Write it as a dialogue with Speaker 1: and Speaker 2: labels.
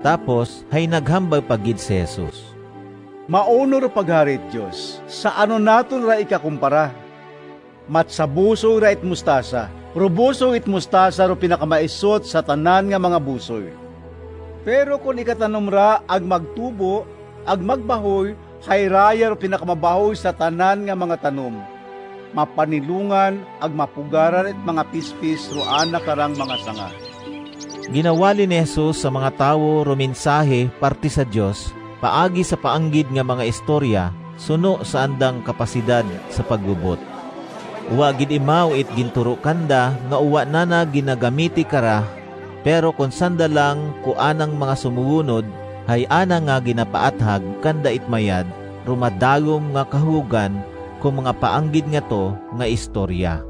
Speaker 1: Tapos hay naghambal pagid si Jesus.
Speaker 2: Maunor pagharit Diyos, sa ano naton ra ikakumpara? Matsabuso ra it mustasa, rubuso it mustasa ro pinakamaisot sa tanan nga mga busoy. Pero kung ikatanom ra, ag magtubo, ag magbahoy, hayraya ro pinakamabahoy sa tanan nga mga tanom. Mapanilungan, ag mapugaran it mga pispis ro anak karang mga sanga.
Speaker 1: Ginawali ni Jesus sa mga tawo rumensahe parte sa Dios, paagi sa paanggid nga mga istorya, suno sa andang kapasidad sa pagbubot. Uwa gid imaw it ginturo kanda nga uwa nana ginagamiti kara, pero kung sanda lang kuanang mga sumuwunod, hay ana nga ginapaathag kanda itmayad, rumadagom nga kahugan kung mga paanggid nga to nga istorya.